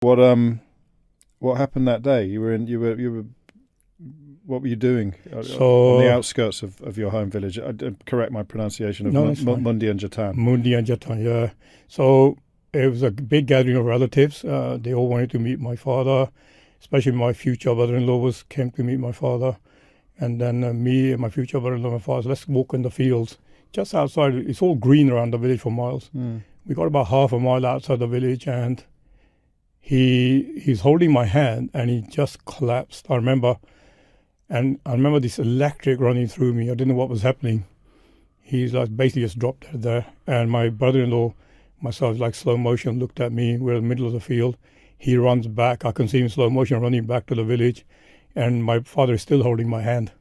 What what happened that day? You were what were you doing on the So, outskirts of your home village? Correct my pronunciation of no, that's fine. Mundi and Jatan. Mundi and Jatan, yeah. So it was a big gathering of relatives. They all wanted to meet my father, especially my future brother-in-law came to meet my father. And then me and my future brother-in-law and my father, let's walk in the fields just outside. It's all green around the village for miles. Mm. We got about half a mile outside the village, and he's holding my hand, and he just collapsed. I remember this electric running through me. I didn't know what was happening. He's like basically just dropped dead there. And my brother-in-law, myself, like slow motion, looked at me. We're in the middle of the field. He runs back. I can see him in slow motion running back to the village. And my father is still holding my hand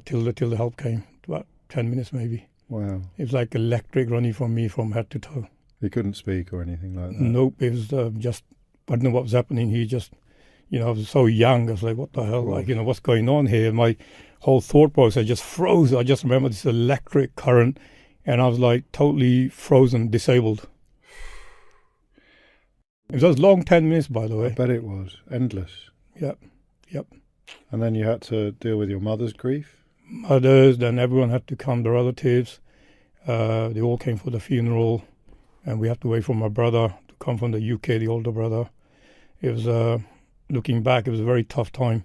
till the help came. About 10 minutes maybe. Wow. It was like electric running from me from head to toe. He couldn't speak or anything like that? Nope. It was just, I didn't know what was happening. He just, I was so young. I was like, what the hell? Right. Like, what's going on here? My whole thought process just froze. I just remember this electric current, and I was like totally frozen, disabled. It was a long 10 minutes, by the I way. bet it was. Endless. Yep. And then you had to deal with your mother's grief? Others, then everyone had to come, the relatives. They all came for the funeral, and we had to wait for my brother to come from the UK, the older brother. It was, looking back, it was a very tough time.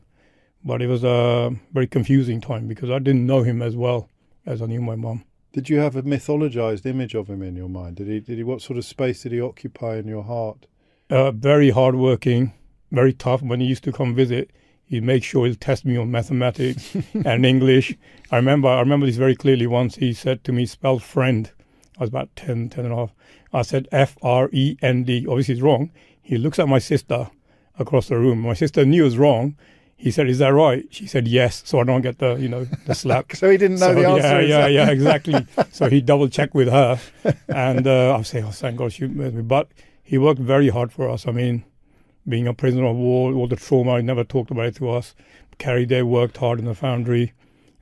But it was a very confusing time because I didn't know him as well as I knew my mum. Did you have a mythologized image of him in your mind? Did he? What sort of space did he occupy in your heart? Very hardworking, very tough. When he used to come visit, he'd make sure he'd test me on mathematics and English. I remember this very clearly. Once he said to me, spell friend. I was about 10 and a half. I said F-R-E-N-D. Obviously it's wrong. He looks at my sister across the room. My sister knew it was wrong. He said, is that right? She said, yes. So I don't get the, the slap. So he didn't know the answer. Yeah, exactly. So he double checked with her. And I say, oh, thank God she met me. But he worked very hard for us. I mean, being a prisoner of war, all the trauma, he never talked about it to us. Carrie Day worked hard in the foundry.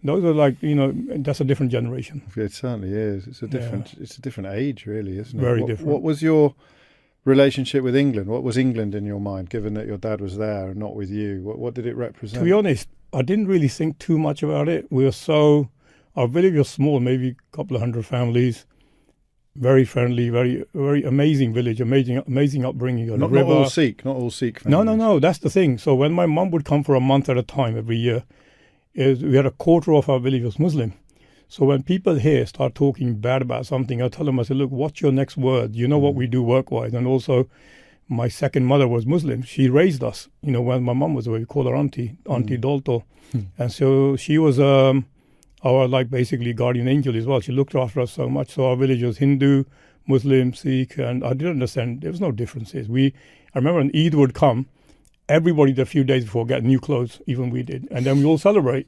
Those are like, that's a different generation. It certainly is. It's a different age, really, isn't it? Very different. What was your relationship with England? What was England in your mind, given that your dad was there and not with you? What did it represent? To be honest, I didn't really think too much about it. Our village was small, maybe a couple of hundred families. Very friendly, very very amazing village, amazing upbringing. Not all Sikh families. No. That's the thing. So when my mum would come for a month at a time every year, we had a quarter of our village was Muslim. So when people here start talking bad about something, I tell them, I say, look, what's your next word? You know what we do work-wise. And also, my second mother was Muslim. She raised us. When my mum was away, we called her Auntie Dolto. And so she was our basically guardian angel as well. She looked after us so much. So our village was Hindu, Muslim, Sikh, and I didn't understand. There was no differences. I remember when Eid would come, everybody the few days before got new clothes, even we did. And then we all celebrate.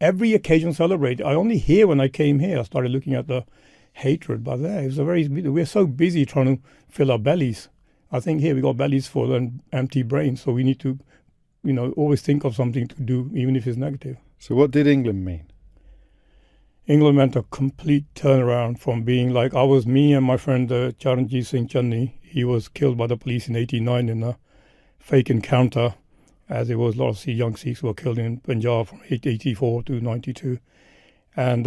Every occasion celebrate. I only when I came here, I started looking at the hatred. But there, it was we're so busy trying to fill our bellies. I think here we got bellies full and empty brains. So we need to, always think of something to do, even if it's negative. So what did England mean? England meant a complete turnaround from being like, me and my friend Charanjit Singh Channi. He was killed by the police in 89 in a fake encounter, as it was a lot of young Sikhs were killed in Punjab from 84 to 92. And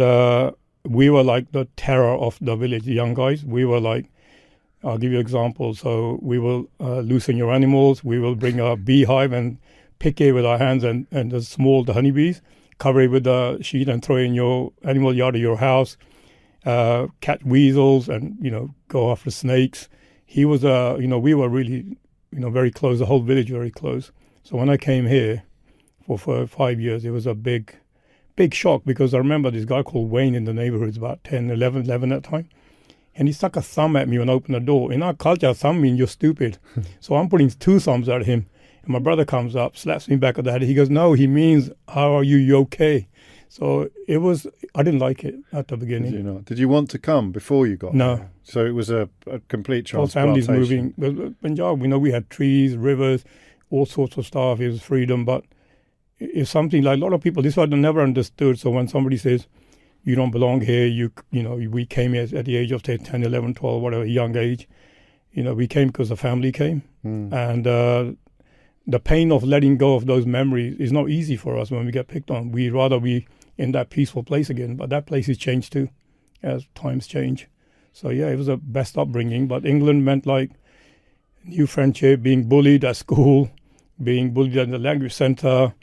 we were like the terror of the village, the young guys. We were like, I'll give you an example. So we will loosen your animals. We will bring a beehive and pick it with our hands and the honeybees, cover it with a sheet and throw it in your animal yard or your house, catch weasels and, go after snakes. He was, we were really, very close, the whole village very close. So when I came here for 5 years, it was a big shock because I remember this guy called Wayne in the neighborhood, it's about 11 at that time. And he stuck a thumb at me when I opened the door. In our culture, thumb means you're stupid. So I'm putting two thumbs at him. And my brother comes up, slaps me back at the head. He goes, no, he means, how are you? You okay? So I didn't like it at the beginning. Did you not? Did you want to come before you got No. there? So it was a complete All transplantation. families moving. Well, Punjab, we had trees, rivers, all sorts of stuff. It was freedom. But it's something like a lot of people, this I never understood. So when somebody says, you don't belong here, we came here at the age of 10, 11, 12, whatever, young age. we came because the family came. Mm. And the pain of letting go of those memories is not easy for us when we get picked on. We'd rather be in that peaceful place again. But that place has changed too, as times change. So, yeah, it was the best upbringing. But England meant like new friendship, being bullied at school, being bullied at the language center,